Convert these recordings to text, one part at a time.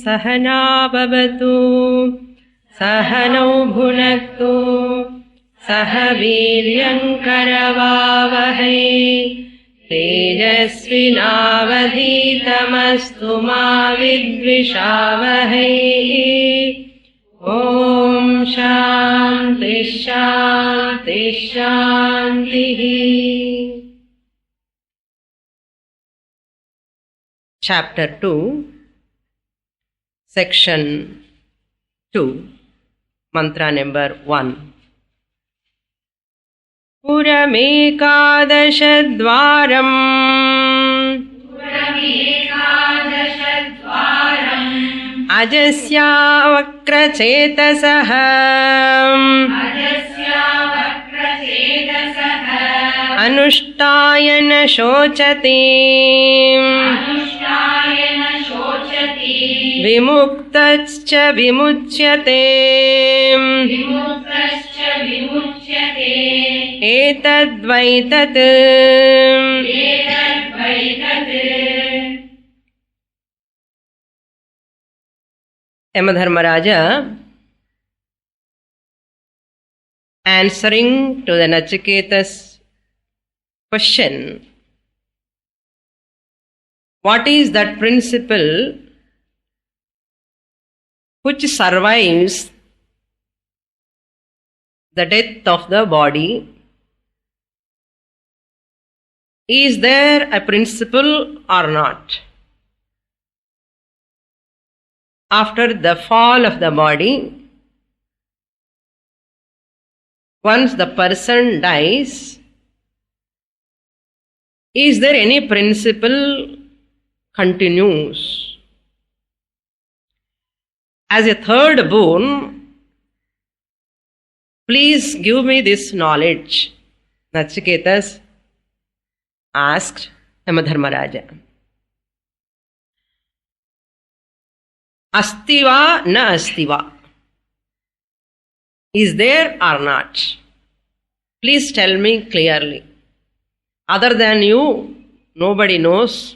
सहना भवतु सहनौ भुनक्तु सह वीर्यङ्करवावहै तेजस्विनावधीतमस्तु मा विद्विषावहै ॐ शान्ति शान्ति शान्तिः। Chapter 2, Section 2, Mantra number 1. पुरमेकादशद्वारम् अजस्या वक्रचेतसः अनुष्ठायन शोचति विमुक्तश्च विमुच्यते एतद्वै तत्। Yamadharmaraja, answering to the Nachiketa's question, what is that principle which survives the death of the body? Is there a principle or not? After the fall of the body, once the person dies, is there any principle continues? As a third boon, please give me this knowledge, Nachiketas asked Yamadharmaraja. Astiva na astiva. Is there or not? Please tell me clearly. Other than you, nobody knows.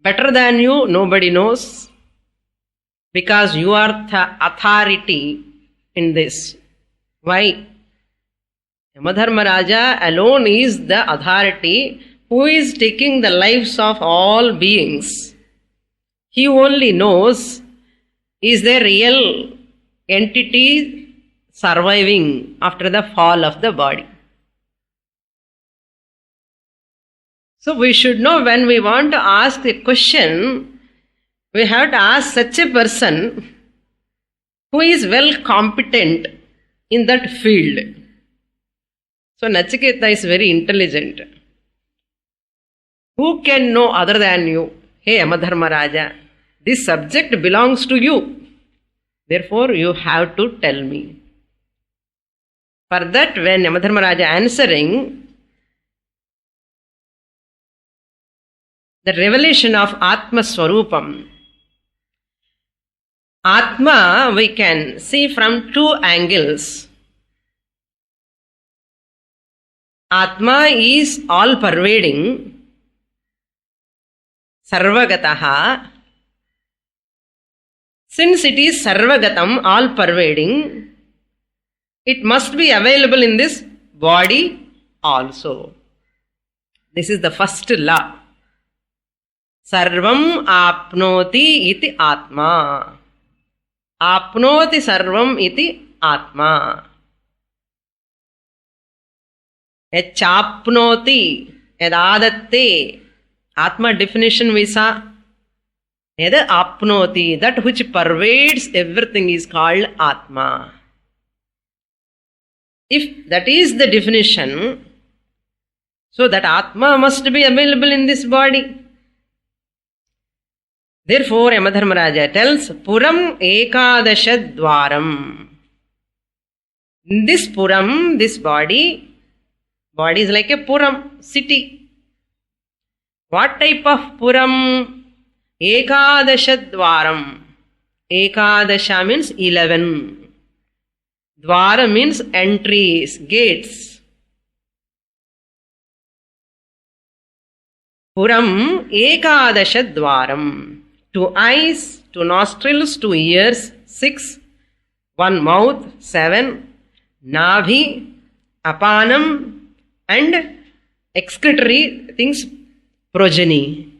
Better than you, nobody knows. Because you are the authority in this. Why? Yamadharmaraja alone is the authority who is taking the lives of all beings. He only knows, is there real entity surviving after the fall of the body. So we should know, when we want to ask a question, we have to ask such a person who is well competent in that field. So Nachiketa is very intelligent. Who can know other than you? Hey Yamadharmaraja, this subject belongs to you. Therefore you have to tell me. For that, when Yamadharmaraja answering, the revelation of Atma Swarupam. Atma we can see from two angles. Atma is all pervading, Sarvagataha. Since it is Sarvagatam, all pervading, it must be available in this body also. This is the first law. Sarvam apnoti iti atma. Apnoti sarvam iti atma. Yachapnoti yadadatte. Atma definition we saw. Yada apnoti, that which pervades everything is called Atma. If that is the definition, so that Atma must be available in this body. Therefore, Yamadharmaraja tells, Puram Ekadashadvaram. This Puram, this body is like a Puram, city. What type of Puram? Ekadashadvaram. Ekadasha means 11. Dvara means entries, gates. Puram Ekadashadvaram. 2 eyes, 2 nostrils, 2 ears, 6, 1 mouth, 7, Nabhi, Apanam, and excretory things, progeny.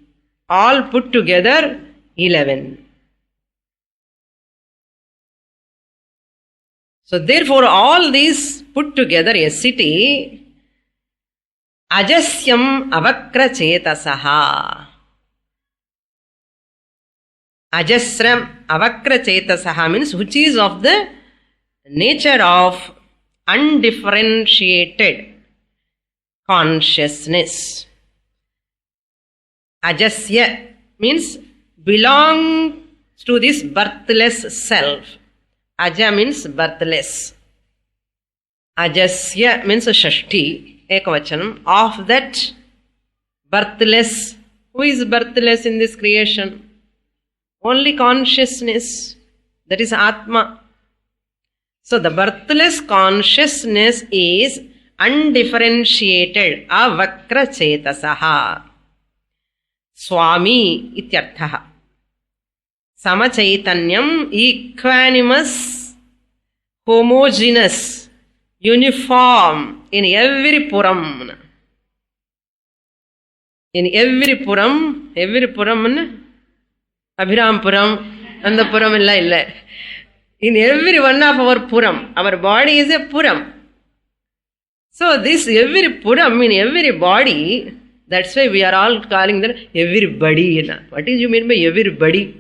All put together, 11. So therefore, all these put together a city, Ajasyam Avakra Chetasaha. Ajasram Avakra Chetasaha means which is of the nature of undifferentiated consciousness. Ajasya means belongs to this birthless self. Aja means birthless. Ajasya means Shashti, Ekavachanam, of that birthless. Who is birthless in this creation? Only consciousness. That is Atma. So the birthless consciousness is undifferentiated. Avakra Chetasaha. Swami ityarthaha. Samachaitanyam, equanimous, homogeneous, uniform in every puram. In every puram, Abhiram Puram, and the Puram illa. In every one of our puram, our body is a puram. So this every puram in every body, that's why we are all calling that everybody. What is you mean by everybody?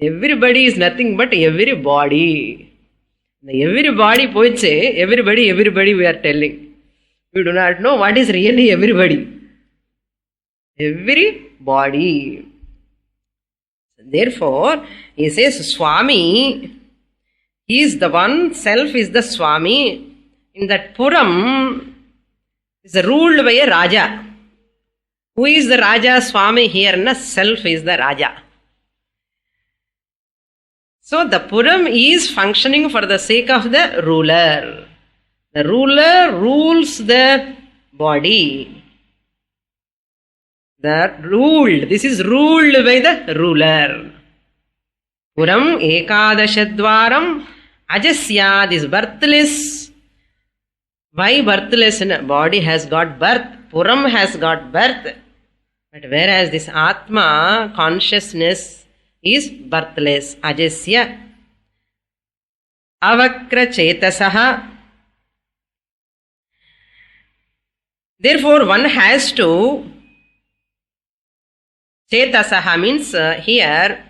Everybody is nothing but everybody. Everybody poiche, everybody we are telling. We do not know what is really everybody. Everybody. Therefore, he says Swami, he is the one, self is the Swami. In that Puram is ruled by a Raja. Who is the Raja? Swami here, na self is the Raja. So the Puram is functioning for the sake of the ruler. The ruler rules the body. This is ruled by the ruler. Puram Ekadashadvaram Ajasya, this birthless. Why birthless? Body has got birth, Puram has got birth. But whereas this Atma, consciousness, is birthless. Ajasya Avakra Chetasaha. Therefore, one has to. Chetasaha means here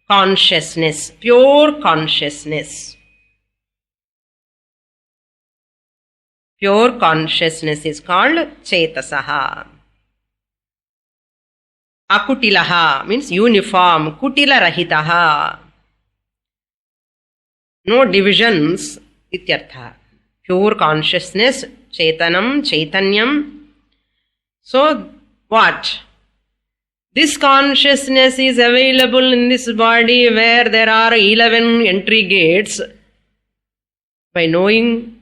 consciousness, pure consciousness. Pure consciousness is called Chetasaha. Akutilaha means uniform, Kutila Rahitaha. No divisions, ityartha. Pure consciousness, Chetanam, Chaitanyam. So, what? This consciousness is available in this body where there are 11 entry gates. By knowing,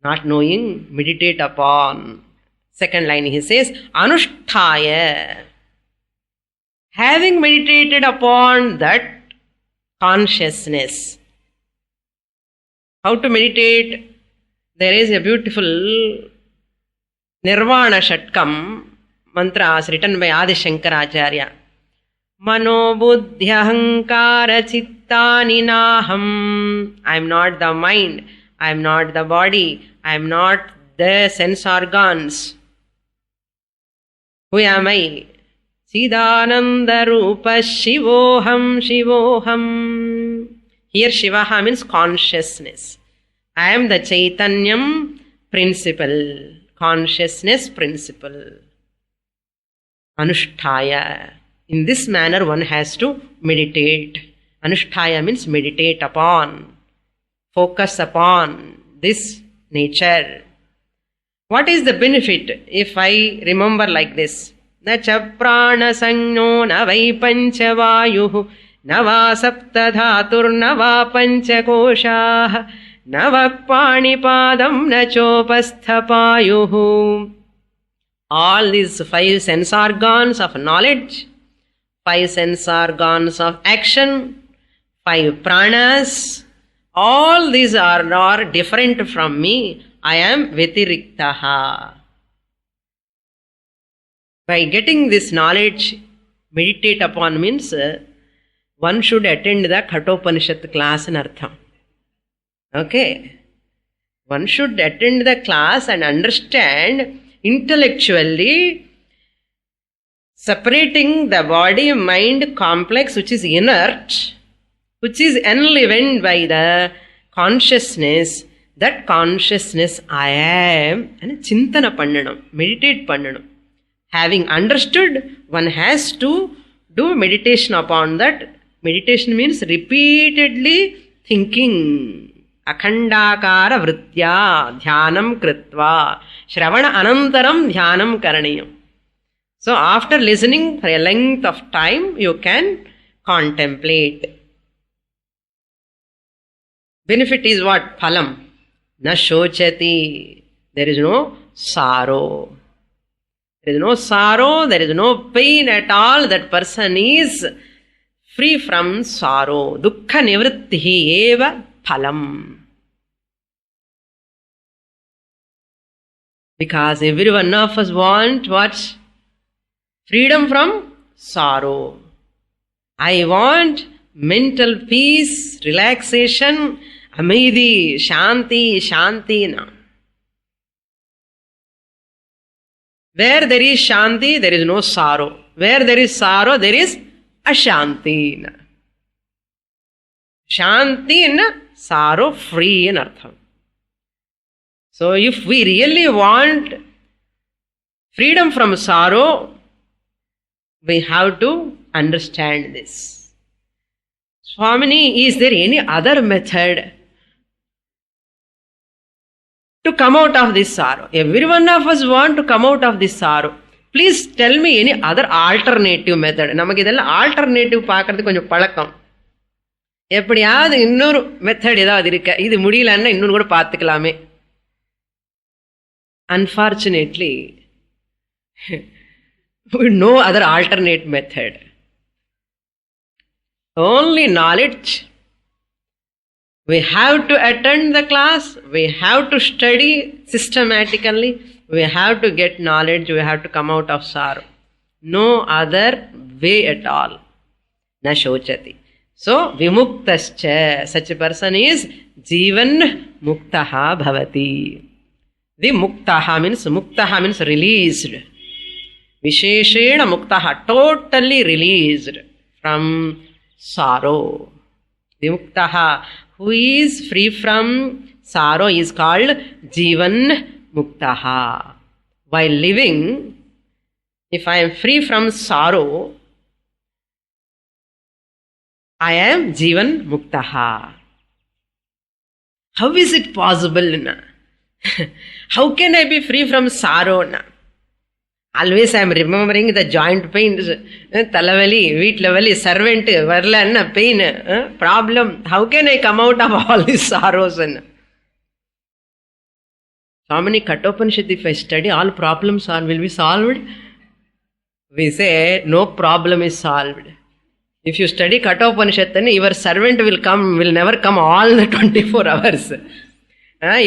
not knowing, meditate upon. Second line he says, Anusthaya. Having meditated upon that consciousness. How to meditate? There is a beautiful Nirvana Shatkam mantras written by Adi Shankaracharya. Mano buddhyahankara chittani naham. I am not the mind. I am not the body. I am not the sense organs. Who am I? Siddhananda Rupa Shivoham Shivoham. Here Shivaha means consciousness. I am the Chaitanyam principle. Consciousness principle. Anusthaya. In this manner one has to meditate. Anusthaya means meditate upon. Focus upon this nature. What is the benefit if I remember like this? Na cha prana sangno na vai pancha vayuh na va sapta dhatur na va pancha koshah na va pani padam na chopastha payuh. All these 5 sense organs of knowledge, 5 sense organs of action, 5 pranas. All these are different from me. I am Vitiriktaha. By getting this knowledge, meditate upon means one should attend the Kathopanishad class in Artham. Okay. One should attend the class and understand intellectually, separating the body-mind complex which is inert, which is enlivened by the consciousness. That consciousness I am, and chintana pannanam, meditate pannanam. Having understood, one has to do meditation upon that. Meditation means repeatedly thinking. Akhandakara vritya dhyanam kritva shravana anantaram dhyanam karaniyam. So after listening for a length of time, you can contemplate. Benefit is what? Phalam. Na shochati. There is no sorrow. There is no sorrow, there is no pain at all. That person is free from sorrow. Dukkha nivrittihi eva phalam. Because every one of us want what? Freedom from sorrow. I want mental peace, relaxation, amidhi, shanti na. Where there is shanti, there is no sorrow. Where there is sorrow, there is ashanti na. Shanti na, sorrow free in artham. So if we really want freedom from sorrow, we have to understand this. Swamini, is there any other method to come out of this sorrow? Every one of us want to come out of this sorrow. Please tell me any other alternative method. நமக்கு இதெல்லாம் alternative பார்க்கறது கொஞ்சம் பழக்கம். எப்படியாவது இன்னொரு method ஏதாவது இருக்க, இது முடியலன்னா இன்னொன்று கூட பார்த்துக்கலாமே. Unfortunately, no other alternate method. Only knowledge. We have to attend the class, we have to study systematically, we have to get knowledge, we have to come out of sorrow. No other way at all. Na shochati. So, vimuktascha, such a person is jivan muktaha bhavati. Vimuktaha means released. Visheshena muktaha, totally released from sorrow. Vimuktaha, who is free from sorrow, is called Jivan Muktaha. While living, if I am free from sorrow, I am Jivan Muktaha. How is it possible? How can I be free from sorrow? Always I am remembering the joint pains, talavali, veetlavali, servant, varla, pain, problem. How can I come out of all these sorrows? So many Kathopanishad, if I study, all problems will be solved. We say no problem is solved. If you study Kathopanishad, then your servant will never come all the 24 hours.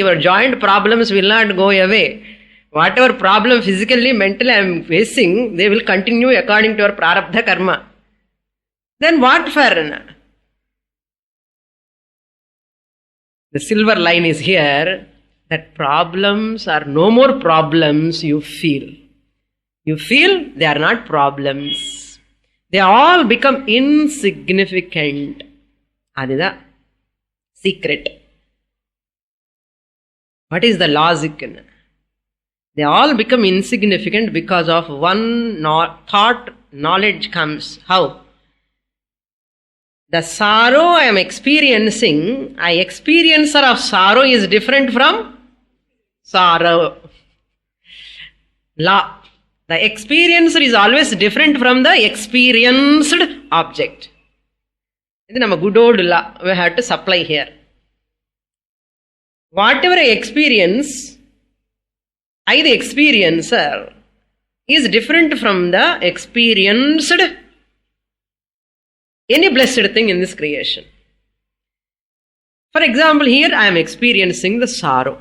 Your joint problems will not go away. Whatever problem physically, mentally I am facing, they will continue according to your prarabdha karma. Then what for? The silver line is here, that problems are no more problems you feel. You feel they are not problems. They all become insignificant. That is the secret. What is the logic? They all become insignificant because of one thought, knowledge comes. How? The sorrow I am experiencing, experiencer of sorrow is different from sorrow. The experiencer is always different from the experienced object. This is a good old law we have to supply here. Whatever I experience, I, the experiencer, is different from the experienced any blessed thing in this creation. For example, here I am experiencing the sorrow.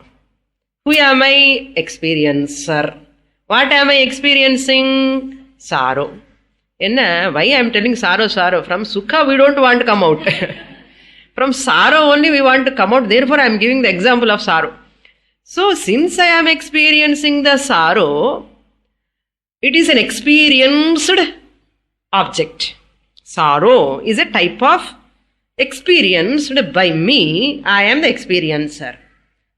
Who am I? Experiencer. What am I experiencing? Sorrow. Why I am telling sorrow? From Sukha we don't want to come out. From sorrow only we want to come out. Therefore I am giving the example of sorrow. So since I am experiencing the sorrow, it is an experienced object. Sorrow is a type of experienced by me. I am the experiencer.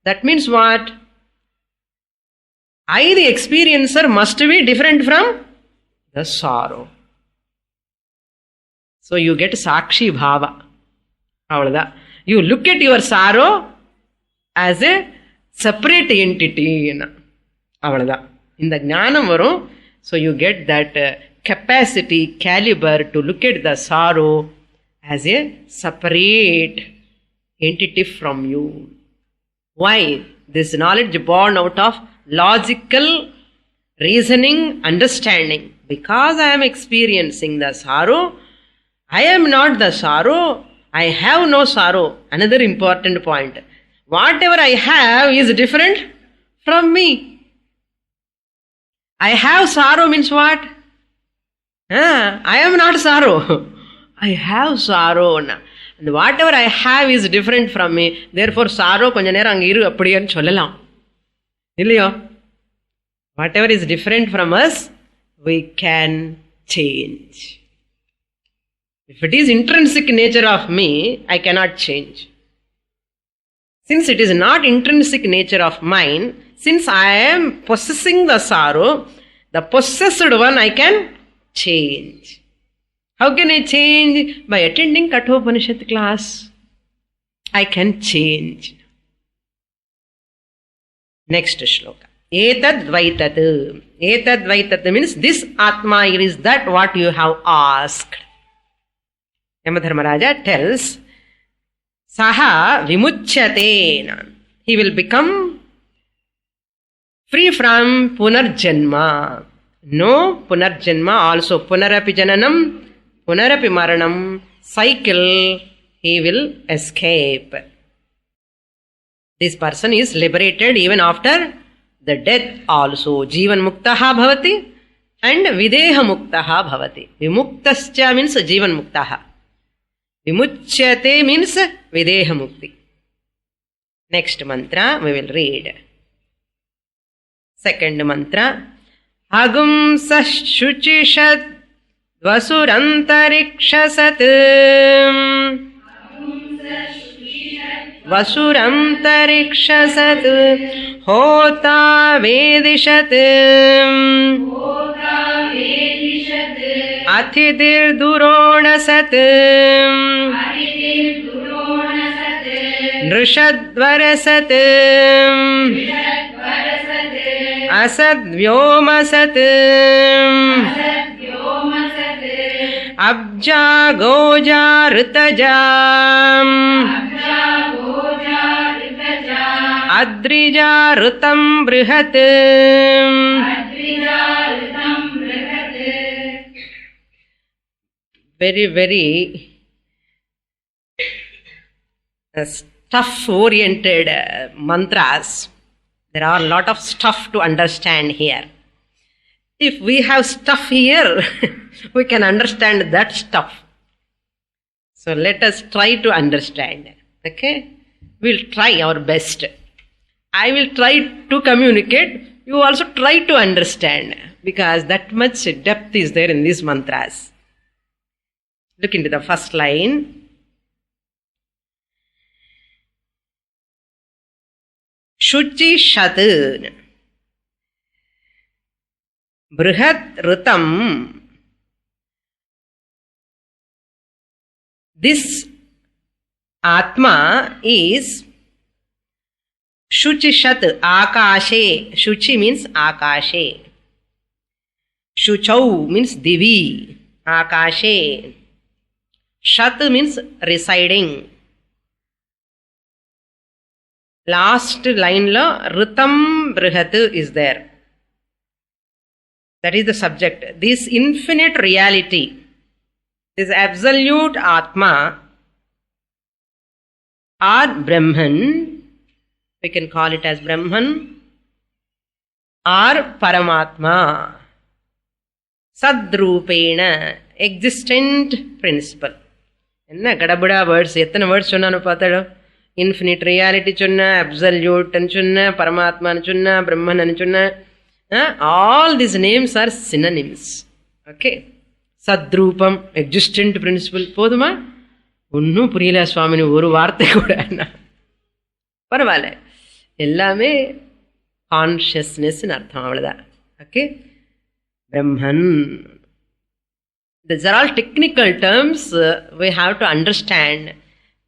That means what? I, the experiencer, must be different from the sorrow. So you get Sakshi Bhava. You look at your sorrow as a separate entity. In the Jnanam varum, so you get that capacity, caliber to look at the sorrow as a separate entity from you. Why? This knowledge born out of logical reasoning, understanding. Because I am experiencing the sorrow, I am not the sorrow, I have no sorrow. Another important point. Whatever I have is different from me. I have sorrow means what? I am not sorrow. I have sorrow. And whatever I have is different from me. Therefore, sorrow konja nera angiru appadiyan sollalam. Illiyo? Whatever is different from us, we can change. If it is intrinsic nature of me, I cannot change. Since it is not intrinsic nature of mine, since I am possessing the sorrow, the possessed one I can change. How can I change? By attending Kathopanishad class. I can change. Next shloka. Etad Vaitat. Etad Vaitat means this Atma is that what you have asked. Yamadharmaraja tells, Saha Vimuchyate. He will become free from Punarjanma. No Punarjanma, also Punarapi Jananam, Punarapi Maranam, cycle, he will escape. This person is liberated even after the death also. Jivan Muktaha Bhavati and Videha Muktaha Bhavati. Vimuktascha means Jivan Muktaha. Vimuchyate means Videha Mukti. Next mantra we will read. Second mantra. Agum sashuchishat Vasurantarikshat Vasurantarikshat Hota Vedishat Athidir Duronasat Nrishadvarasat Asadvyomasat Abja Goja Ritajam Adrija Rutam Brihat. Very, very stuff-oriented mantras. There are a lot of stuff to understand here. If we have stuff here, we can understand that stuff. So let us try to understand. Okay? We'll try our best. I will try to communicate. You also try to understand. Because that much depth is there in these mantras. Look into the first line. Shuchi Shat Brihat Rutam. This Atma is Shuchi Shat Akashe. Shuchi means Akashe. Shuchau means Divi. Akashe. Shat means residing. Last line lo Rutam Brihat is there. That is the subject. This infinite reality, This absolute Atma or Brahman, we can call it as Brahman or Paramatma, Sadrupena, existent principle. என்ன கடபுடா words, எத்தனை words சொன்னான்னு பார்த்தாலும், infinite reality சொன்ன, அப்சல்யூட்னு சொன்ன, பரமாத்மான்னு சொன்ன, பிரம்மன்னு சொன்ன, all these names are synonyms. Okay, சத்ரூபம், எக்ஸிஸ்டன்ட் பிரின்சிபல். போதுமா? ஒன்றும் புரியல சுவாமினி ஒரு வார்த்தை கூட. பரவாயில்ல, எல்லாமே கான்ஷியஸ்னஸ்ன்னு அர்த்தம், அவ்வளோதான். Okay, Brahman. These are all technical terms we have to understand,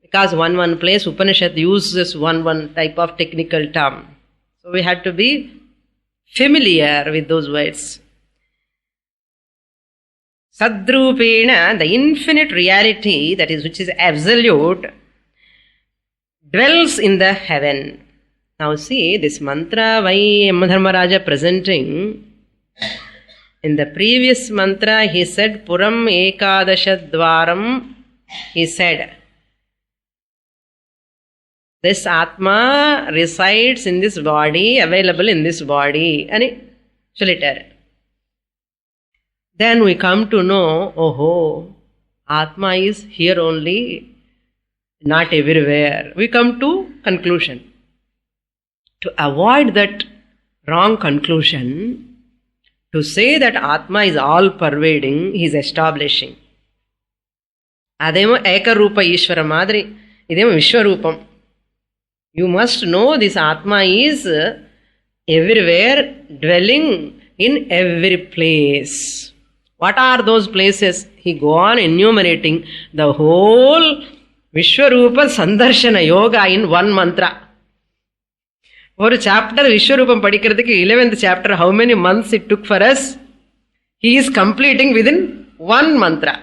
because one place Upanishad uses one type of technical term. So we have to be familiar with those words. Sadrupena, the infinite reality, that is, which is absolute, dwells in the heaven. Now see, this mantra why Yamadharmaraja presenting. In the previous mantra, he said, Puram Ekadashadvaram, he said, this Atma resides in this body, available in this body. And then we come to know, oh, Atma is here only, not everywhere. We come to conclusion. To avoid that wrong conclusion, to say that Atma is all pervading, he is establishing. Ademo Ekarupa Ishvara Madri, idemo Vishwarupam. You must know this Atma is everywhere, dwelling in every place. What are those places? He go on enumerating the whole Vishwarupa Sandarshana Yoga in one mantra. ஒரு chapter விஸ்வரூபம் படிக்கிறதுக்கு 11th chapter, how many months it took for us? He is completing within one mantra.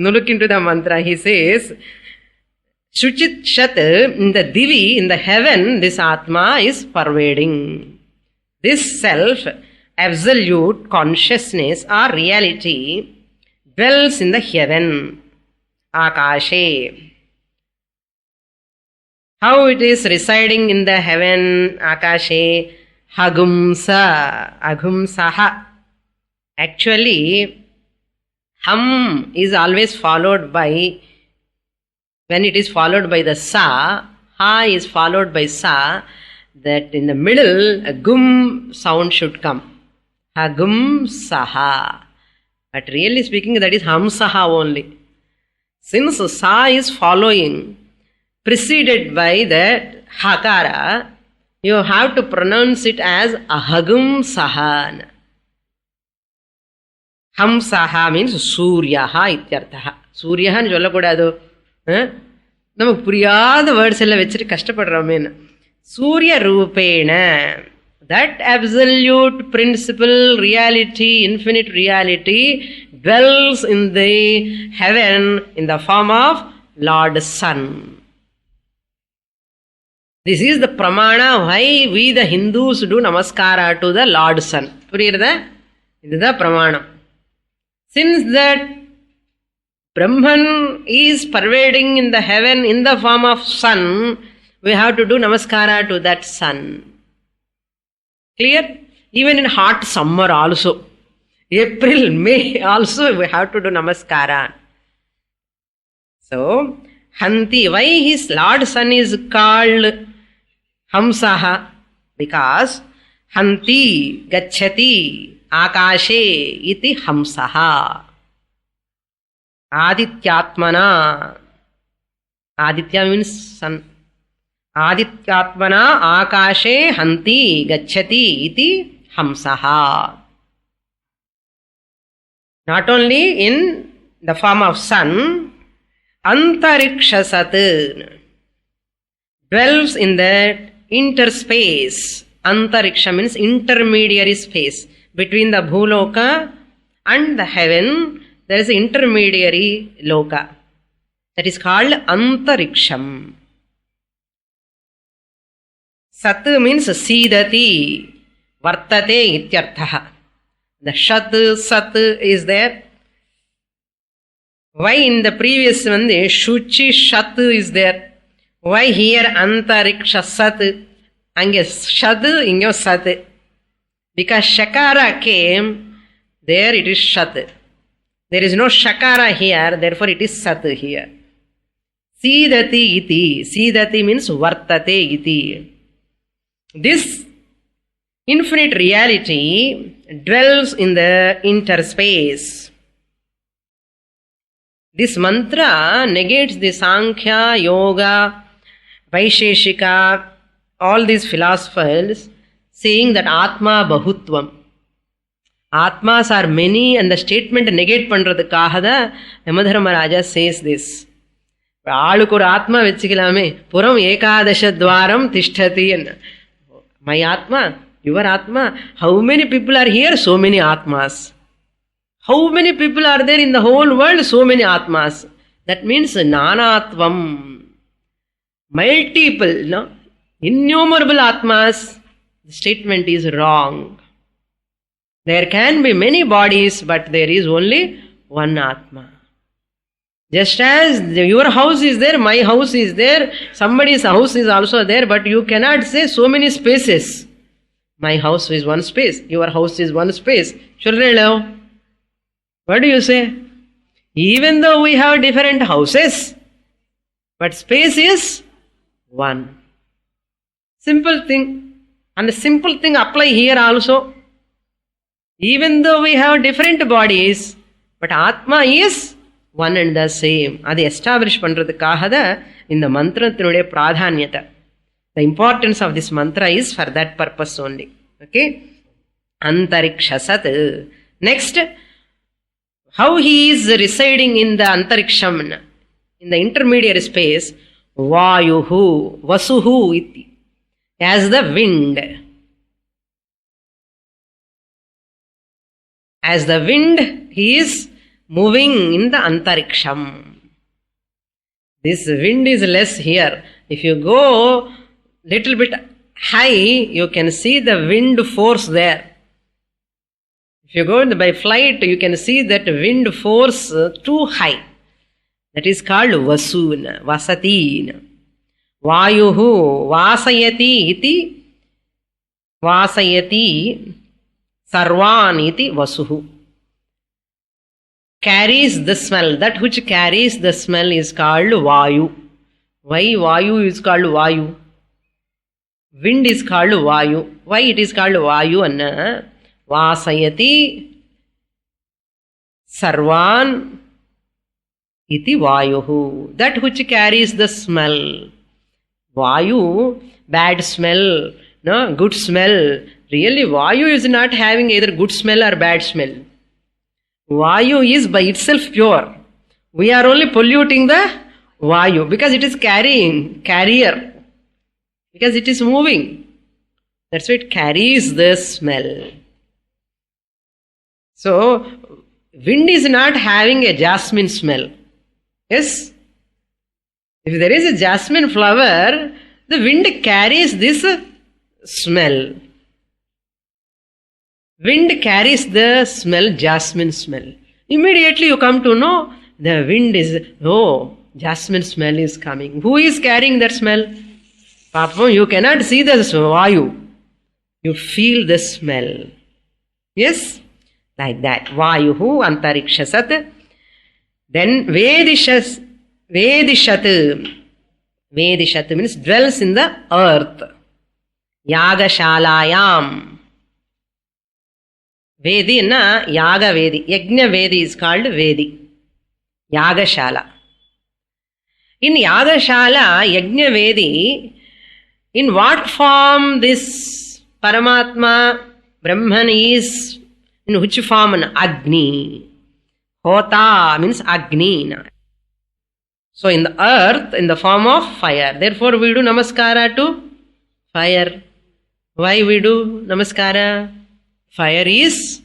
Now look into the mantra. He says, Shuchit Shat, in the Divi, in the heaven, this Atma is pervading. This self, absolute consciousness or reality, dwells in the heaven, Akashe. How it is residing in the heaven, Akashe? Hagumsa, Agumsaha. Actually, Hum is always followed by, when it is followed by the Sa, Ha is followed by Sa, that in the middle, a Gum sound should come. Hagumsaha. But really speaking, that is Hamsaha only. Since Sa is following, preceded by that Hakara, you have to pronounce it as Ahagum Sahan. Ham Saha means Suryaha ityarthaha. Suryaha nu sollakudadu. Namakku puriyada words ella vechittu kashtapadromena. Surya Rupena, that absolute principle, reality, infinite reality, dwells in the heaven in the form of Lord Sun. This is the pramana why we the Hindus do namaskara to the Lord Sun. Puriyirada? This is the pramana. Since that Brahman is pervading in the heaven in the form of sun, we have to do namaskara to that sun. Clear? Even in hot summer also. April, May also we have to do namaskara. So, Hanti, why his Lord Sun is called Hamsaha? Because Hanti Gacchati Akashe iti Hamsaha. Adityatmana. Aditya means sun. Adityatmana Akashe Hanti Gacchati iti Hamsaha. Not only in the form of sun, Antariksha Sat dwells in that interspace. Antariksha means intermediary space. Between the Bhuloka and the heaven, there is an intermediary loka. That is called Antariksham. Sat means Sidati, Vartate ityarthaha. The Shat, Sat is there. Why in the previous one the Shuchi Shat is there? Why here Antariksha Sat? Ange Shad, inge Sat. Because Shakara came, there it is Shat. There is no Shakara here, therefore it is Sat here. Sidati iti. Sidati means Vartate iti. This infinite reality dwells in the interspace. This mantra negates the Sankhya, Yoga, Vaisheshika, all these philosophers saying that Atma Bahutvam. Atmas are many and the statement negate pandradhukaga da Yamadharmaraja says this. Aalukur Atma vechikilame Puram Ekadasha Dwaram Tishtati and my Atma, your Atma. How many people are here? So many Atmas. How many people are there in the whole world? So many Atmas. That means Nanatvam. Multiple, no? Innumerable Atmas. The statement is wrong. There can be many bodies, but there is only one Atma. Just as your house is there, my house is there, somebody's house is also there, but you cannot say so many spaces. My house is one space, your house is one space. Children, what do you say? Even though we have different houses, but space is one. Simple thing. And the simple thing apply here also. Even though we have different bodies, but Atma is one and the same. Adi establish pandradhukaga da in the mantra thinude pradhanyata. The importance of this mantra is for that purpose only. Okay? Antariksha Sat. Next, how he is residing in the antariksham, in the intermediate space, Vayuhu, Vasuhu iti, as the wind. As the wind, he is moving in the antariksham. This wind is less here. If you go little bit high, you can see the wind force there. If you go by flight, you can see that wind force too high. That is called Vasuna, Vasati. Vayuhu, Vasayati iti, Vasayati, Sarvan iti Vasuhu. Carries the smell. That which carries the smell is called Vayu. Why Vayu is called Vayu? Wind is called Vayu. Why it is called Vayu? Anna Vasayati Sarvan iti Vayuhu. That which carries the smell. Vayu, bad smell, no, good smell. Really, Vayu is not having either good smell or bad smell. Vayu is by itself pure. We are only polluting the Vayu because it is carrier. Because it is moving. That's why it carries the smell. So, wind is not having a jasmine smell. Yes? If there is a jasmine flower, the wind carries this smell. Wind carries the smell, jasmine smell. Immediately you come to know the wind is, oh, jasmine smell is coming. Who is carrying that smell? Papa, you cannot see the Vayu. You feel the smell. Yes? Like that. Vayuhu antariksha sat. Then Vedishat. Vedishat means dwells in the earth. Yagashalayam. Vedi na Yaga Vedi. Yajna Vedi is called Vedi. Yagashala. In Yagashala, Yajna Vedi, in what form this Paramatma, Brahman is, in which form? Agni. Hota means Agni. So in the earth, in the form of fire. Therefore we do namaskara to fire. Why we do namaskara? Fire is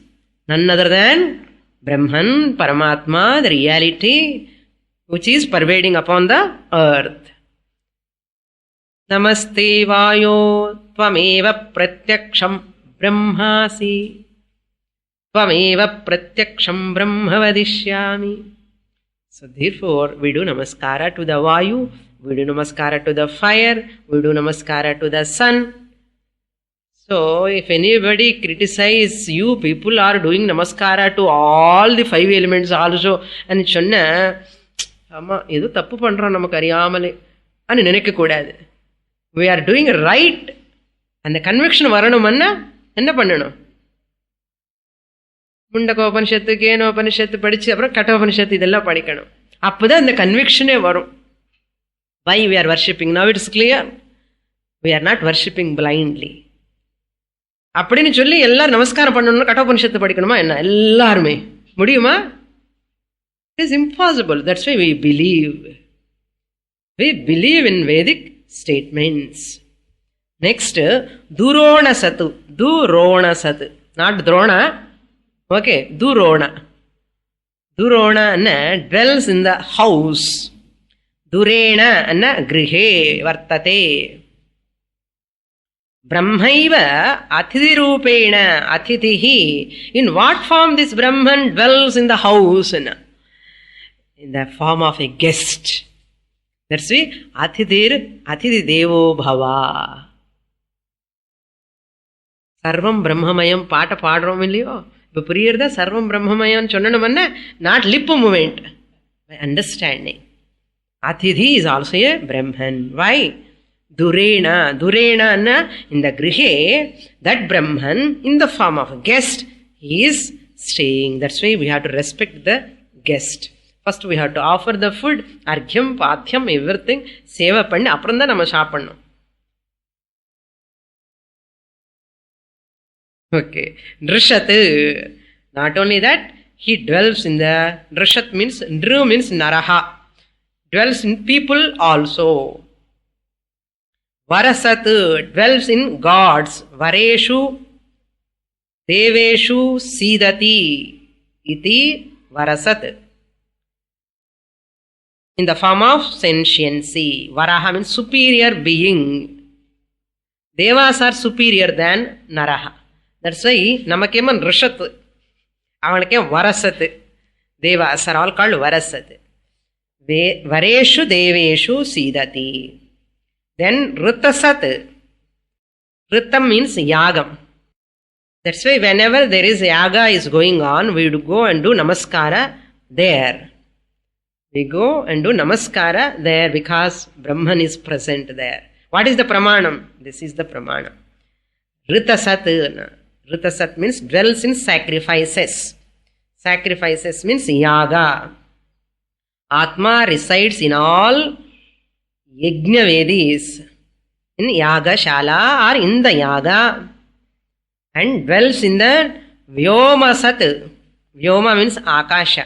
none other than Brahman, Paramatma, the reality which is pervading upon the earth. Namaste Vayo Tvameva Pratyaksham Brahmasi Tvameva Pratyaksham Brahma Vadishyami So therefore, we do namaskara to the Vayu, we do namaskara to the fire, we do namaskara to the sun. So if anybody criticize you, people are doing namaskara to all the 5 elements also, and சொன்ன ஆமா ஏதோ தப்பு பண்றோம் நமக்கு அறியாமலே అని நினைக்க கூடாது. We are doing right. அந்த கன்விக்ஷன் வரணும்னா என்ன பண்ணணும்? முண்டகோபனிஷத்து, கேனோபனிஷத்து படிச்சு அப்புறம் கட்டோபனிஷத்து இதெல்லாம் படிக்கணும். அப்போதான் அந்த கன்விக்ஷனே வரும். Why we are worshipping? Now it's clear. We are not worshipping blindly. அப்படின்னு சொல்லி எல்லாரும் நமஸ்காரம் பண்ணணும்னு கட்டோபனிஷத்து படிக்கணுமா என்ன? எல்லாருமே முடியுமா? It is impossible. That's why we believe. We believe in Vedic statements. Next, Durona Satu. Durona Satu. Not Drona. Okay, Durona. Durona dwells in the house. Durena grihe vartate. Brahmaiva athidirupena athidihi. In what form this Brahman dwells in the house? In the form of a guest. That's why Athithi Devo Bhava. Sarvam Brahmamayam பாட்ட பாடுறோம் இல்லையோ, இப்போ புரியுறதா? சர்வம் பிரம்மமயம் சொன்னோம்னா not lip movement, by understanding. Athithi is also a Brahman. Why? Durena. Durena in the grihe, that Brahman in the form of a guest, he is staying. That's why we have to respect the guest. First we have to offer the food, argyam, pathyam, everything, seva பண்ணி அப்புறம் தான் நம்ம சாப்பிடணும். Okay. Drishat. Not only that, he dwells in the Drishat means Dru means Naraha. Dwells in people also. Varasat dwells in gods. Vareshu Deveshu Sidati iti Varasat. In the form of sentiency. Varaha means superior being. Devas are superior than Naraha. That's why namakkeman Rishat. Avanake Varasat. Devas are all called Varasat. Vareshu Deveshu Sidati. Then Ritasat. Ritam means Yagam. That's why whenever there is yaga is going on, we would go and do namaskara there. We go and do namaskara there because Brahman is present there. What is the pramanam? This is the pramanam. Ritasat. Ritasat means dwells in sacrifices. Sacrifices means yaga. Atma resides in all yajna vedis, in yaga shala or in the yaga, and dwells in the vyoma sat. Vyoma means akasha.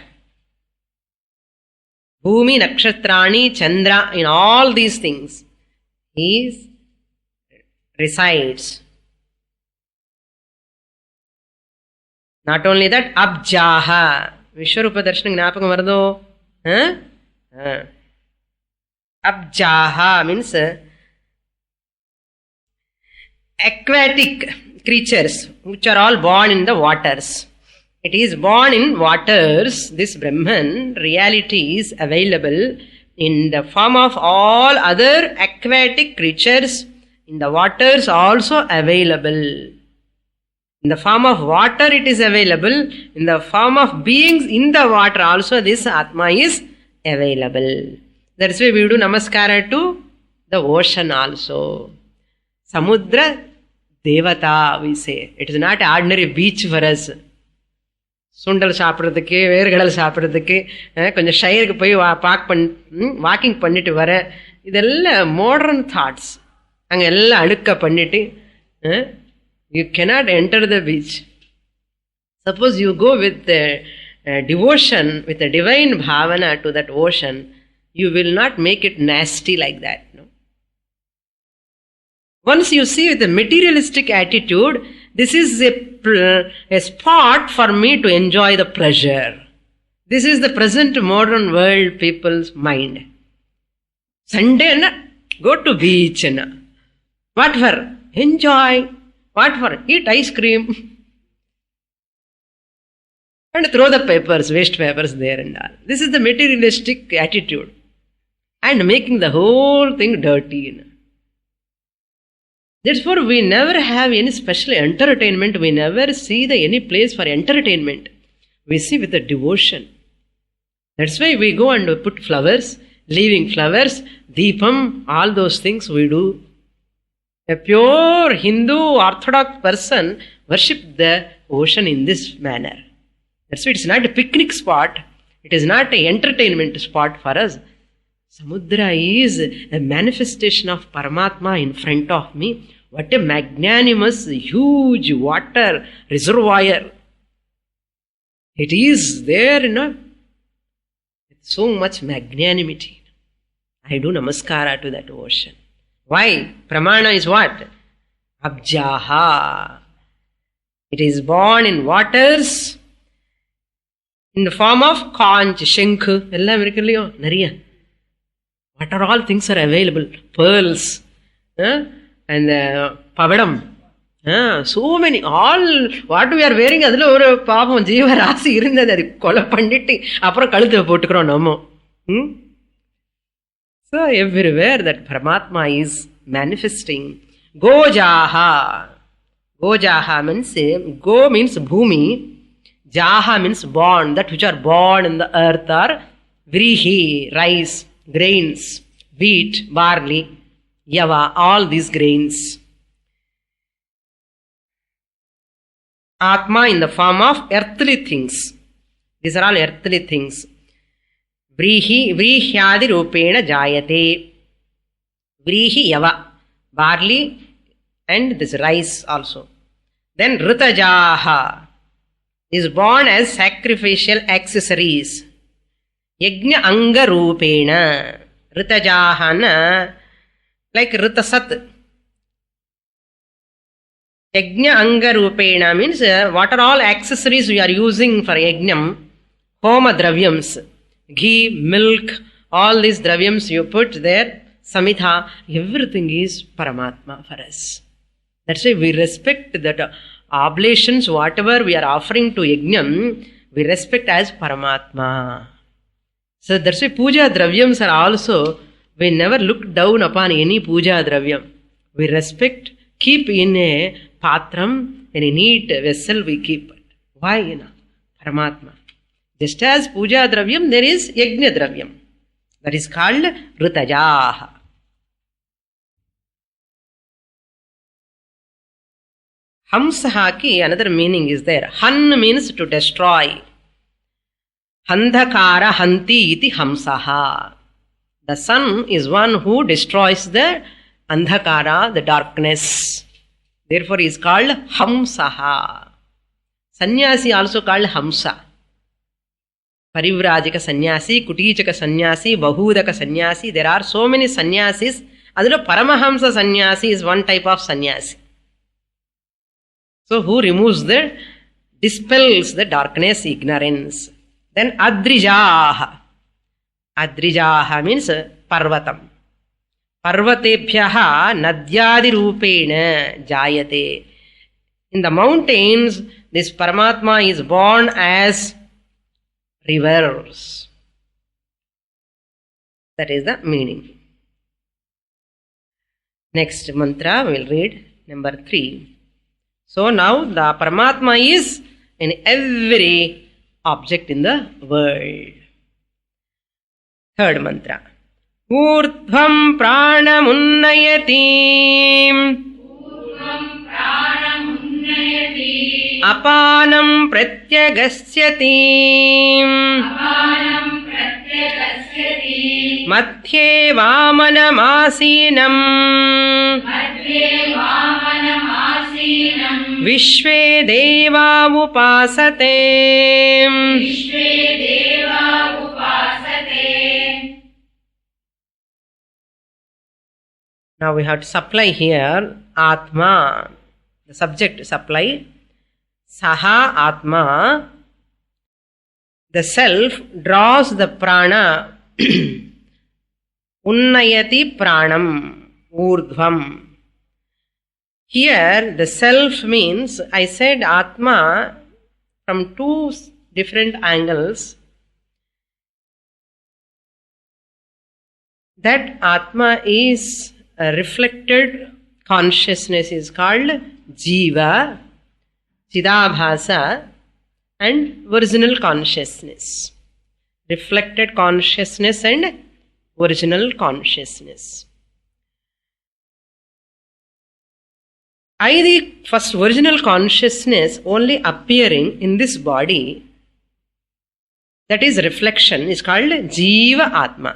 Bhumi, Nakshatrani, Chandra, in all these things, he resides. Not only that, Abjaha. Vishwarupa Darshanam gnapakam varado? Abjaha means aquatic creatures which are all born in the waters. It is born in waters. This Brahman reality is available in the form of all other aquatic creatures in the waters also available. In the form of water it is available. In the form of beings in the water also this Atma is available. That's why we do namaskara to the ocean also. Samudra Devata we say. It is not ordinary beach for us. சுண்டல் சாப்பிட்றதுக்கு, வேர்கடல் சாப்பிட்றதுக்கு, கொஞ்சம் ஷயருக்கு போய் walking பண்ணிட்டு வர, இதெல்லாம் modern thoughts. அங்கே எல்லாம் அழுக்க பண்ணிட்டு you cannot enter the beach. Suppose you go with devotion, with a divine bhavana to that ocean, you will not make it nasty like that. No? Once you see with a materialistic attitude, this is a spot for me to enjoy the pleasure. This is the present modern world people's mind. Sunday, go to beach. What for? Enjoy. What for? Eat ice cream. and throw the papers, waste papers there and all. This is the materialistic attitude and making the whole thing dirty. Therefore, we never have any special entertainment. We never see any place for entertainment. We see with the devotion. That's why we go and put flowers, leaving flowers, deepam, all those things we do. A pure Hindu Orthodox person worship the ocean in this manner. That's why it's not a picnic spot. It is not an entertainment spot for us. Samudra is a manifestation of Paramatma in front of me. What a magnanimous, huge water reservoir. It is there, with so much magnanimity. I do namaskara to that ocean. Why? Pramana is what? Abjaha. It is born in waters in the form of conch, shankh, ella mirikkalliyo nariya. What are all things are available? Pearls, and pavadam. So many, all what we are wearing, adula oru paapam jeeva rasi irundhathu, adu kola pannitti appuram kaluthu pottukrom nammo. So everywhere that Paramatma is manifesting. Gojaha. Gojaha means, go means bhumi, jaha means born, that which are born in the earth are vrihi, rice, grains, wheat, barley, yava, all these grains. Atma in the form of earthly things. These are all earthly things. Vrihyadi rupena jayate. Vrihi yava, barley and this rice also. Then ritajaha is born as sacrificial accessories. Yajna anga rupena. Ritajahana like ritasat. Yajna anga rupena means what are all accessories we are using for yajnam? Homa dravyams, ghee, milk, all these dravyams you put there, samitha, everything is Paramatma for us. That's why we respect that oblations, whatever we are offering to yajnam, we respect as Paramatma. So that's why puja dravyams are also, we never look down upon any puja dravyam. We respect, keep in a patram, in a neat vessel we keep it. Why? Paramatma. Just as puja dravyam, there is yajna dravyam. That is called ritajaha. Hamsaha ki another meaning is there. Han means to destroy. Handhakara hanti iti hamsaha. The sun is one who destroys the andhakara, the darkness. Therefore, he is called Hamsaha. Sannyasi also called Hamsa. Parivrajika sannyasi, Kutichaka sannyasi, Bahudaka sannyasi. There are so many sannyasis. Adilo Paramahamsa sannyasi is one type of sannyasi. So, who removes dispels the darkness, ignorance. Then Adrijaha. Adrijaha means Parvatam. Parvatebhyaha nadyadi rupena jayate. In the mountains, this Paramatma is born as rivers. That is the meaning. Next mantra we will read, number 3. So now the Paramatma is in every object in the world. Third mantra. Urdhvam pranamunnayati. Apanam pratyagasyati. Madhye vamanamasinam. Vishve deva upasate. Now we have to supply here Atma. The subject supply. Saha Atma. The self draws the prana. Unnayati pranam. Urdhvam. Here the self means, I said Atma from two different angles, that Atma is a reflected consciousness is called Jiva, Chidabhasa, and original consciousness. Reflected consciousness and original consciousness. The first original consciousness only appearing in this body, that is reflection, is called Jiva Atma.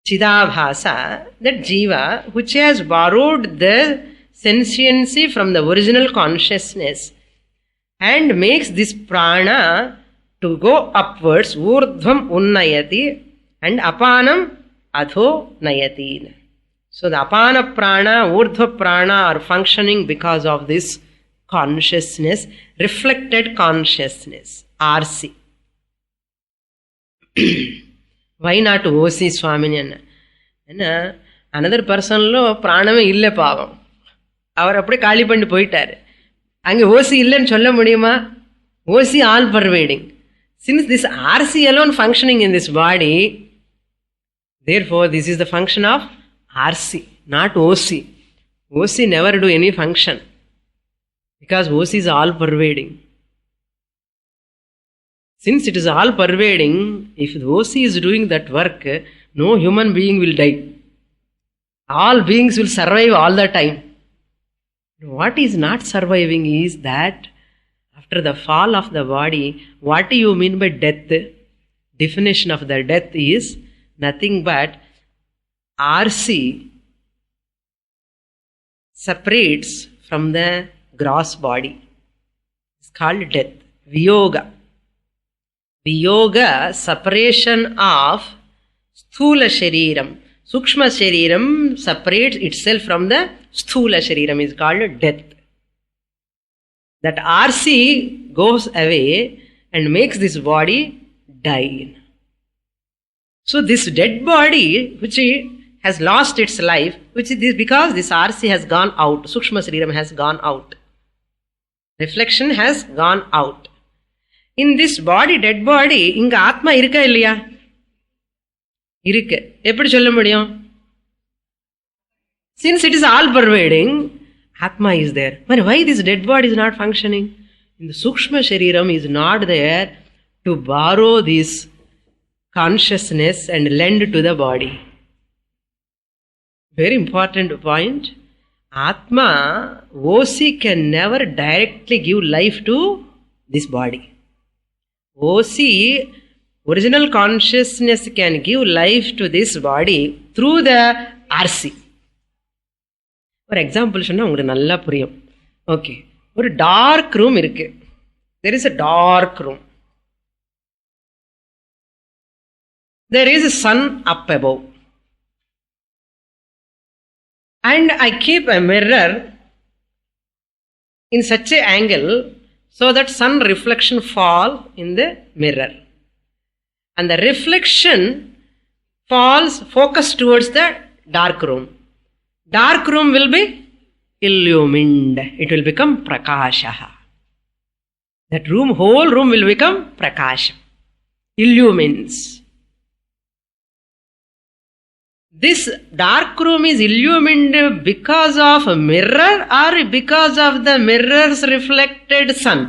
Chidabhasa, that Jiva, which has borrowed the sentiency from the original consciousness and makes this prana to go upwards, urdhvam unnayati and apanam adho nayati. So the apana prana, urdhva prana are functioning because of this consciousness, reflected consciousness, RC. Why not OC Swamini? Another person lo praname ille pavam. அவர் அப்படியே காலி பண்ணி போயிட்டாரு. அங்கே OC இல்லைன்னு சொல்ல முடியுமா? OC all pervading. Since this RC alone functioning in this body, therefore this is the function of RC, not OC. OC never do any function because OC is all pervading. Since it is all pervading, if the OC is doing that work, no human being will die. All beings will survive all the time. What is not surviving is that after the fall of the body, what do you mean by death? Definition of the death is nothing but RC separates from the gross body. It's called death. Viyoga. Viyoga, separation of sthula shariram. Sukshma shariram separates itself from the sthula shariram, is called death. That RC goes away and makes this body die. So this dead body, which has lost its life, which is because this RC has gone out, Sukshma shariram has gone out. Reflection has gone out. In this body, dead body, inga Atma irukka illaya? Irukku. Eppadi solla mudiyum? Since it is all pervading, Atma is there. But why this dead body is not functioning? In the Sukshma Shariram is not there to borrow this consciousness and lend to the body. Very important point. Atma, OC can never directly give life to this body. OC, original consciousness, can give life to this body through the RC. For example, சொன்னா உங்களுக்கு நல்லா புரியும். Okay, ஒரு dark room இருக்கு. There is a dark room. There is a sun up above. And I keep a mirror in such an angle so that sun reflection fall in the mirror. And the reflection falls focused towards the dark room. Dark room will be illumined. It will become prakasha. That room, whole room will become prakasha. Illumines. This dark room is illumined because of a mirror or because of the mirror's reflected sun?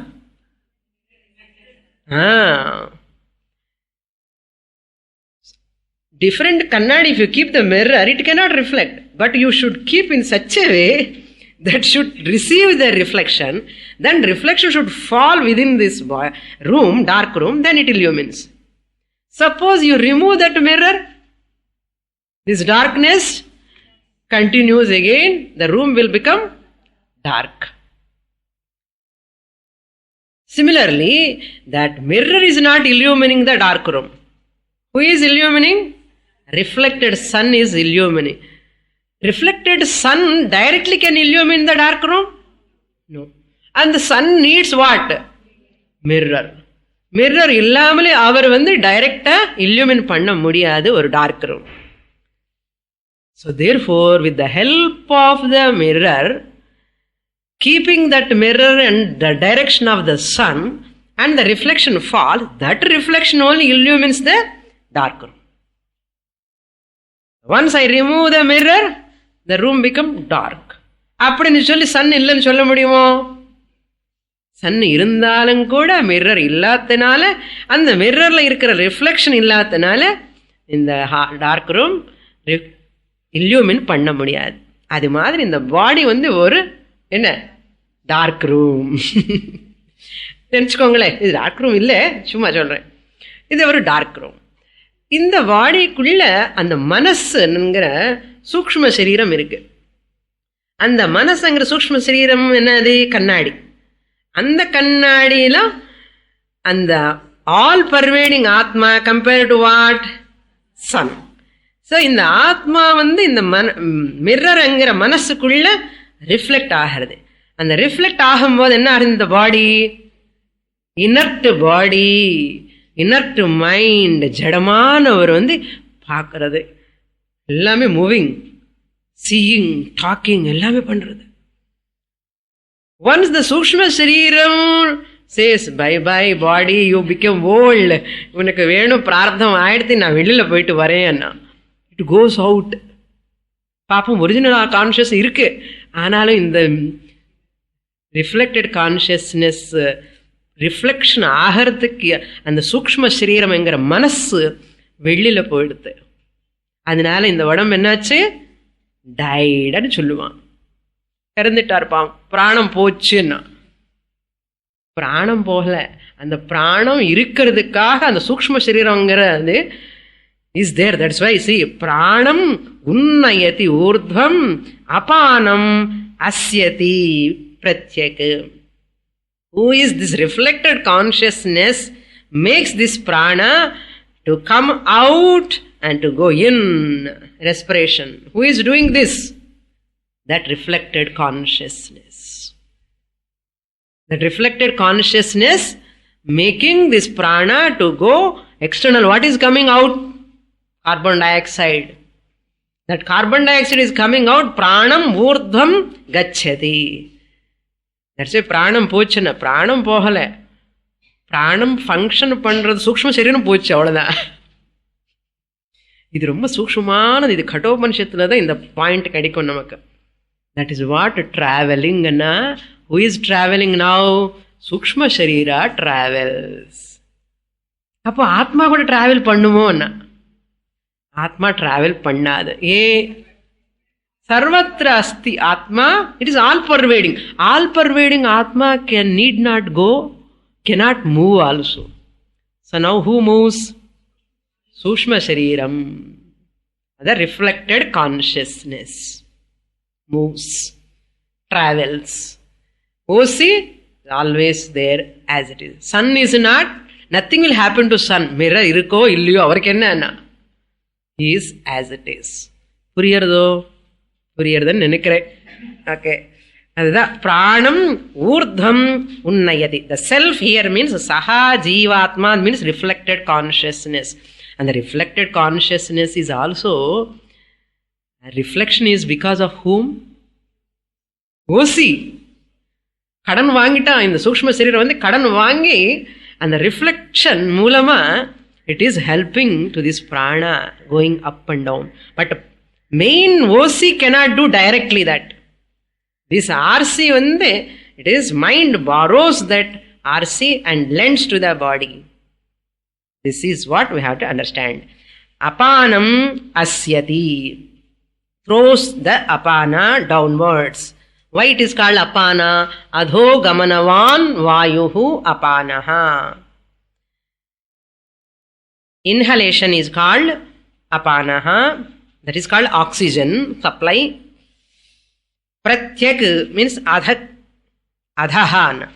Different kannadi, if you keep the mirror, it cannot reflect. But you should keep in such a way that should receive the reflection. Then reflection should fall within this room, dark room, then it illumines. Suppose you remove that mirror, this darkness continues again, the room will become dark. Similarly, that mirror is not illumining the dark room. Who is illumining? Reflected sun is illumining. Reflected sun directly can illumine the dark room? No. And the sun needs what? Mirror. Mirror illamale avar directa illumine panna mudiyadu or dark room. So therefore, with the help of the mirror, keeping that mirror and the direction of the sun and the reflection fall, that reflection only illumines the dark room. Once I remove the mirror, the room become dark. அப்படின்னு சொல்லி Sun இல்லைன்னு சொல்ல முடியுமோ? Sun இருந்தாலும் கூட mirror இல்லாதனால, அந்த மிரர்ல இருக்கிற ரிஃப்ளெக்ஷன் இல்லாதனால இந்த டார்க் ரூம் இல்யூமின் பண்ண முடியாது. அது மாதிரி இந்த பாடி ஒரு என்ன டார்க் ரூம் நினச்சிக்கோங்களேன். இது டார்க் ரூம் இல்லை, சும்மா சொல்கிறேன். இது ஒரு டார்க் ரூம். இந்த பாடிக்குள்ள அந்த மனசுங்கிற சூக்ஷ்ம சரீரம் இருக்கு. அந்த மனசுங்கிற சூக்ஷ்ம சரீரம் என்னது? கண்ணாடி. அந்த கண்ணாடியில அந்த all pervading atma compare to what? Sun. So இந்த ஆத்மா இந்த மிரர்ங்கிற மனசுக்குள்ள ரிஃப்ளெக்ட் ஆகிறது. அந்த ரிஃப்ளெக்ட் ஆகும்போது என்ன ஆகுது? இந்த பாடி இனர்ட் பாடி, இனர்ட் மைண்ட், ஜடமான ஒரு பார்க்கறது, எல்லாமே மூவிங், சீயிங், டாக்கிங் எல்லாமே பண்றது. Once the sukshma sariram ceases by by body, you become old, உனக்கு வேணும் பிரார்த்தம் ஆயிடுத்து, நான் வெளியில போயிட்டு வரேன்னா இட் கோஸ் அவுட். பாப்போம், ஒரிஜினல் கான்ஷியஸ் இருக்கு, ஆனாலும் இந்த ரிஃப்ளெக்டட் கான்ஷியஸ்னஸ் ரிஃப்ளெக்ஷன் ஆகிறதுக்கு அந்த சூக்ஷ்ம சரீரம்ங்கிற மனசு வெளியில போயிடுது. அதனால இந்த உடம்பு என்னாச்சு? டைடன்னு சொல்லுவான், இறந்துட்டா இருப்பான். பிராணம் போச்சுன்னா, பிராணம் போகல, அந்த பிராணம் இருக்கிறதுக்காக அந்த சூக்ஷ்ம சரீரங்கிறது இஸ் தேர். தட்ஸ் வை சி பிராணம் உன்னயதி ஊர்த்வம் அபானம் அஸ்யதி பிரத்யக். Who is this reflected consciousness makes this prana to come out and to go in, respiration. Who is doing this? That reflected consciousness. That reflected consciousness making this prana to go external. What is coming out? Carbon dioxide. That carbon dioxide is coming out, pranam urdhvam gacchati. That's why பிராணம் போச்சுன்னா, பிராணம் போகல, பிராணம் function பண்றது சூக்ஷ்ம சரீரம் போச்சு, அவ்வளவுதான். இது ரொம்ப சூக்ஷ்மமானது. இது கட்டோபனிஷத்துல தான் இந்த பாயிண்ட் கிடைக்கும் நமக்கு. தட் இஸ் வாட் டிராவலிங்னா. Who is travelling now? சூக்ஷ்ம சரீரா டிராவல்ஸ். அப்போ ஆத்மா கூட டிராவல் பண்ணுமோன்னா, ஆத்மா டிராவல் பண்ணாது. Sarvatra asti Atma, it is all pervading. All pervading Atma need not go, cannot move also. So now who moves? Sushma Shariram. The reflected consciousness moves, travels. Osi is always there as it is. Sun is not, nothing will happen to sun. Mirror irukko illiyo avarku enna? He is as it is. Puriyardo? புரியறதுன்னு நினைக்கிறேன். Okay, அதுதான் பிராணம் ஊர்தம் உன்னயதி. The self here means சஹா ஜீவாத்மா means reflected consciousness. அந்த reflected consciousness is also reflection is because of hmm? OC கடன் வாங்கிட்டான். இந்த சூக்ஷ்ம சரீரம் கடன் வாங்கி அந்த ரிஃப்ளெக்ஷன் மூலமா it is helping to this prana going up and down. But main OC cannot do directly that. This RC it is mind borrows that RC and lends to the body. This is what we have to understand. Apanam asyati, throws the apana downwards. Why it is called apana? Adho gamanavan vayuhu apanaha. Inhalation is called apanaha. That is called oxygen supply. Pratyak means adhahana.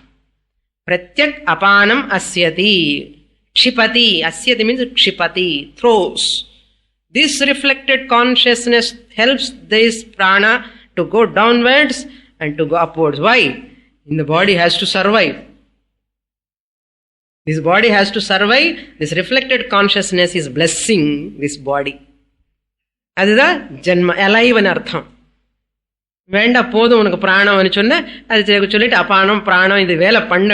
Pratyak apanam asyati. Kshipati. Asyati means kshipati, throws. This reflected consciousness helps this prana to go downwards and to go upwards. Why? The body has to survive. This body has to survive. This reflected consciousness is blessing this body. அதுதான் ஜென்ம, அலைவன் அர்த்தம். வேண்டாம் போதும் உனக்கு பிராணம் சொன்ன அது சொல்லிட்டு அபானம் பிராணம் இது வேலை பண்ண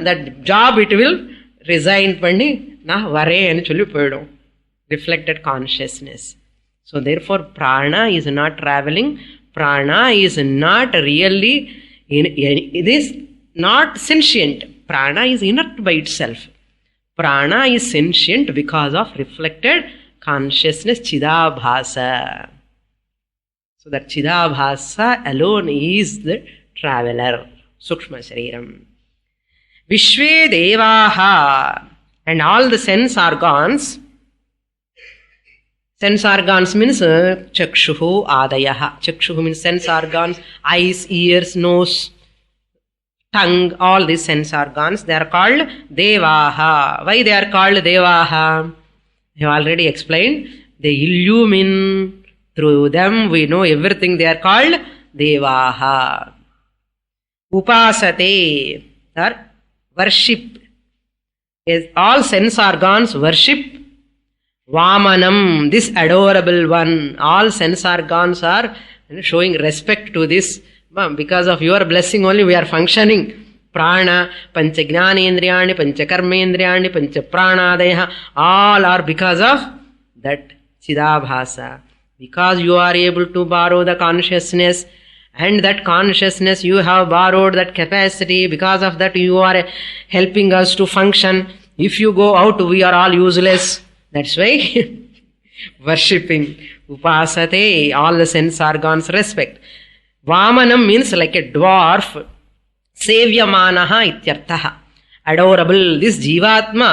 that job it will resign பண்ணி நான் வரேன்னு சொல்லி போயிடும். Reflected consciousness. So therefore prana is not travelling. Prana is not really, it is not sentient. Prana is inert by itself. Prana is sentient because of reflected consciousness, Chidabhasa. So that Chidabhasa alone is the traveler, Sukshma Shariram. Vishve Devaha, and all the sense organs. Sense organs means chakshuhu adayaha. Chakshuhu means sense organs, eyes, ears, nose, tongue, all these sense organs. They are called devaha. Why they are called devaha? I have already explained. They illumine. Through them we know everything. They are called devaha. Upasate, or worship. Yes, all sense organs worship Vamanam, this adorable one. All sense organs are showing respect to this. Because of your blessing only we are functioning. Prana, Pancha Jnanendriyani, Pancha Karmendriyani, Pancha Pranadaya, all are because of that Chidabhasa. Because you are able to borrow the consciousness, and that consciousness you have borrowed that capacity. Because of that you are helping us to function. If you go out, we are all useless. That's why worshipping. Upasate, all the sense organs respect. Vamanam means like a dwarf. Sevyamanaha ityarthaha. Adorable. This Jivatma,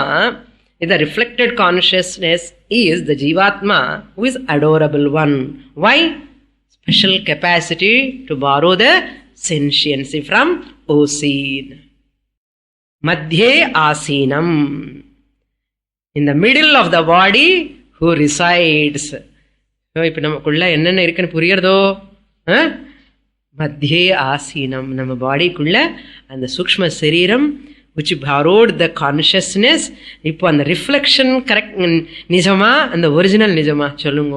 in the reflected consciousness, is the Jivatma who is adorable one. Why? Special capacity to borrow the sentiency from Osin. Madhye Asinam. In the middle of the body who resides. இப்போ நமக்குள்ள என்னென்ன இருக்குன்னு புரியறதோ? மத்தியே ஆசீனம். நம்ம பாடிக்குள்ள அந்த சூக்ஷ்ம சரீரம் which borrowed the consciousness. இப்போ அந்த ரிஃப்ளெக்ஷன் கரெக்ட் நிஜமா, அந்த ஒரிஜினல் நிஜமா சொல்லுங்க.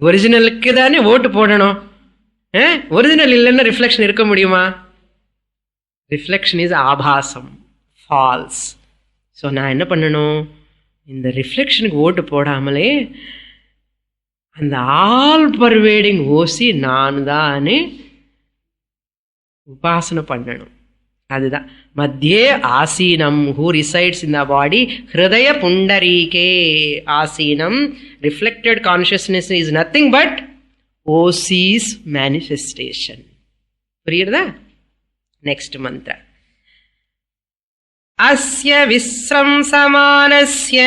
ஒரிஜினலுக்கு தானே ஓட்டு போடணும். ஒரிஜினல் இல்லைன்னா ரிஃப்ளெக்ஷன் இருக்க முடியுமா? ரிஃப்ளெக்ஷன் இஸ் ஆபாசம், ஃபால்ஸ். ஸோ நான் என்ன பண்ணணும்? இந்த ரிஃப்ளெக்ஷனுக்கு ஓட்டு போடாமலே அந்த ஆல் பர்வேடிங் ஓசி நான் தானே உபாசனை பண்ணணும். அதுதான் மத்தியே ஆசீனம். Who resides in the body. ஹிருதய புண்டரீகே ஆசீனம். Reflected consciousness is nothing but OC's manifestation. புரியுறதா? நெக்ஸ்ட் மந்த்ர. அஸ்ய விஸ்ரம்சமானஸ்ய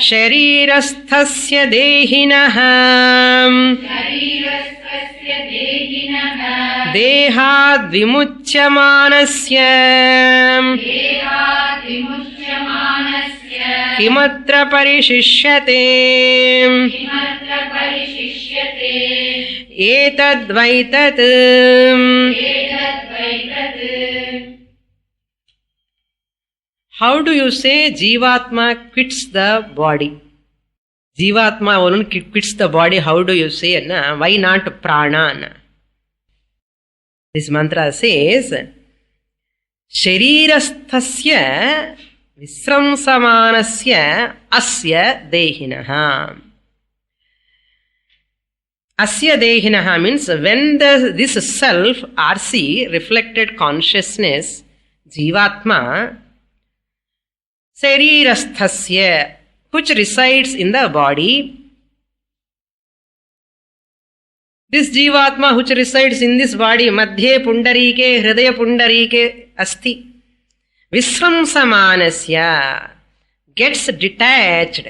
ஷரீரஸ்தஸ்ய தேஹினஹ தேஹாத் விமுச்யமானஸ்ய கிமத்ர பரிசிஷ்யதே ஏதத்வைதத். How do you say Jivatma quits the body? Jivatma alone quits the body. How do you say? Why not Prana? This mantra says, Sharirasthasya Visramsamanasya Asya Dehinaha. Asya Dehinaha means when this self, RC, reflected consciousness, Jivatma, Sarirasthasya, which resides in the body. This Jivatma which resides in this body, Madhye Pundarike, Hridaya Pundarike Asti. Visramsamanasya, gets detached.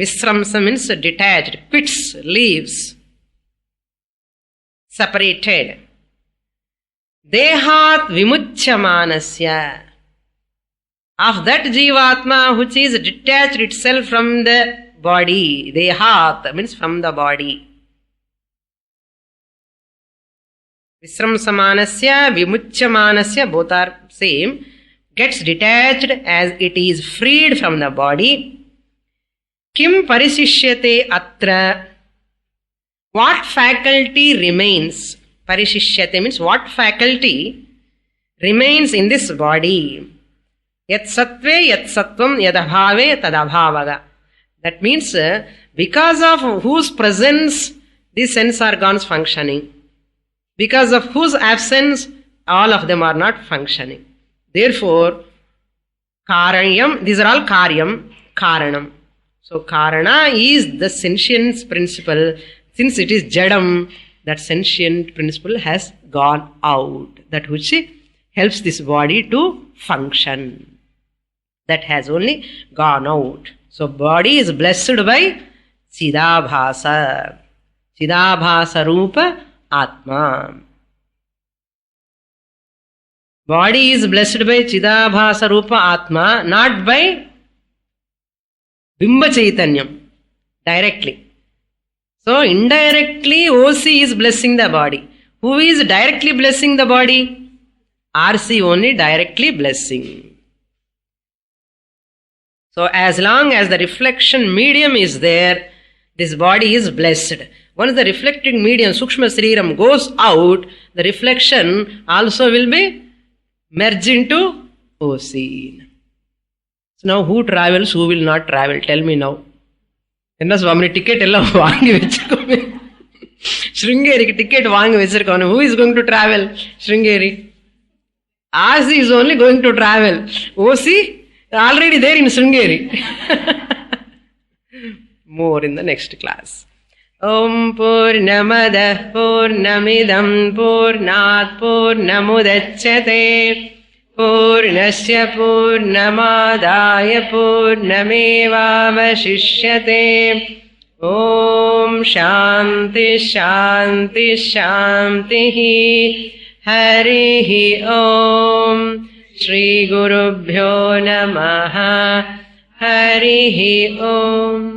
Visramsa means detached, quits, leaves, separated. Dehat vimuchyamanasya, of that Jivatma which is detached itself from the body. Dehat means from the body. Visramsamanasya, vimuchyamanasya, both are same. Gets detached as it is freed from the body. Kim parishishyate atra? What faculty remains? Parishishyate means what faculty remains in this body? Yat sattve yat sattvam yad abhave tad abhavaga. That means because of whose presence these sense organs functioning, because of whose absence all of them are not functioning. Therefore, karanyam, these are all karyam, karanam. So karana is the sentience principle. Since it is jadam, that sentient principle has gone out. That which helps this body to function. That has only gone out. So body is blessed by Chidabhasa. Chidabhasa Rupa Atma. Body is blessed by Chidabhasa Rupa Atma, not by Bimba Chaitanyam directly. So indirectly OC is blessing the body. Who is directly blessing the body? RC only directly blessing. So as long as the reflection medium is there, this body is blessed. Once the reflecting medium, Sukshma Sriram, goes out, the reflection also will be merged into OC. So now who travels, who will not travel? Tell me now. Enna Swami ticket ella vaangi vechukone. Sringeri ticket vaangi vechirukone. Who is going to travel? Sringeri. RC is only going to travel. OC already there in Sringeri. More in the next class. Om Purnamada Purnamidam Purnat Purnamudachyate Purnasya Purnamadaya Purnamevavashishyate. Om Shanti Shanti Shanti Harihi Om Shri Gurubhyo Namaha Harihi Om.